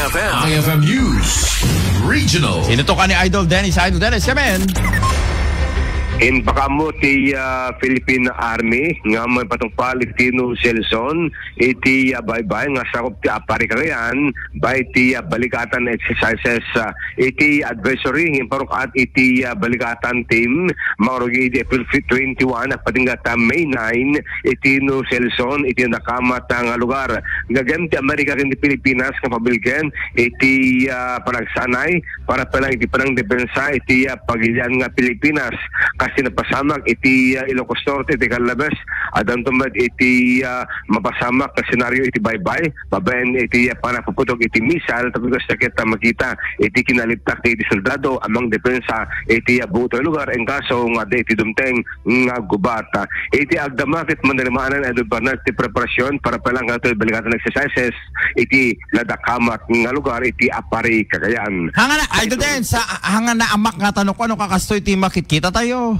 IFM News Regional. Sino to ka ni Idol Dennis? Idol Dennis, come in. In pakamo ti Philippine Army nga may patungpal Tino Selson iti bye-bye nga sakop ti apari kagayan by ti balikatan exercises iti advisory parukat iti balikatan team marugi April 21 patinggat May 9 iti no Selson iti nakamat nga lugar gagam ti Amerika ken ti Pilipinas nga pabilgen iti panagsanay para palang iti panang depensa iti pagilian nga Pilipinas kasi napasamak iti Ilocos Norte iti Calabas adan tumad iti mapasamak na senaryo iti baybay babaen iti panapuputok iti misal tapos kita makita iti kinaliptak iti soldado amang depensa iti buto lugar en kaso nga iti dumteng nga gubata iti agdamakit mandalimaanan ay Bernard ti preparasyon para palang ito balikatan exercises iti nadakamat nga lugar iti apari kagayan Hanga na, Idol Den, sa hanga na amak nga tanong ko, ano kakastoy ti makikita tayo?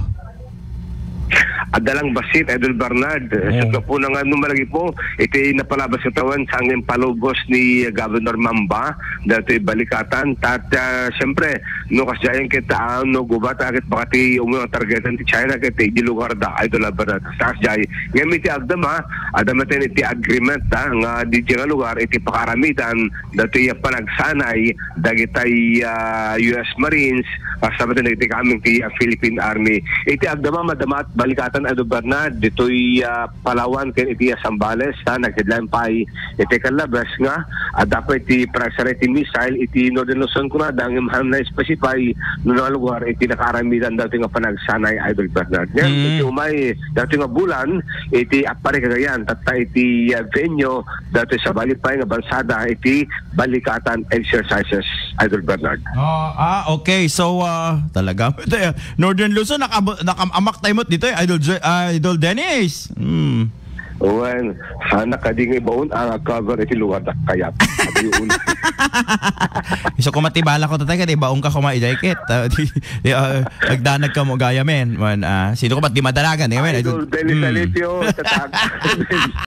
Adalang basit, Idol Bernard. Sa po na nga numalagi po, iti napalabas sa tawan sa hanggang palubos ni Governor Mamba dati balikatan. At siyempre, no kasyayan kita, no gubat, akit bakati umulang targetan ti China, kita iti lugar da, Idol Bernard. Sa kasyay, ngayon iti agdama, adamatin iti agreement nga di nga lugar, iti pakaramitan, dati panagsanay, dagitay US Marines, kasamatin iti kaming ti Philippine Army. Iti agdama, madamat, balikatan Idol Bernard dito'y Palawan ken iti Sambales nagheadline pa iti Calabas nga at dapat iti priority missile iti Northern Luzon kuna dang imahal na specify no nga lugar iti nakaramitan dati nga panagsanay Idol Bernard iti umay dati nga bulan iti apari kagayan tatta iti venue dati sa balipay nga bansada iti balikatan exercises Idol Bernard. Okay. So, talaga. Northern Luzon, nakamak tayo mo dito Idol Dennis. Well, sana kading ibaon ang cover iti lugar na kayat. So, kung matibala ko tatay ka, ibaon ka kumaidayket. Agdanag ka mo gaya men. Sino ko ba't di madalagan? Idol Dennis Alipio.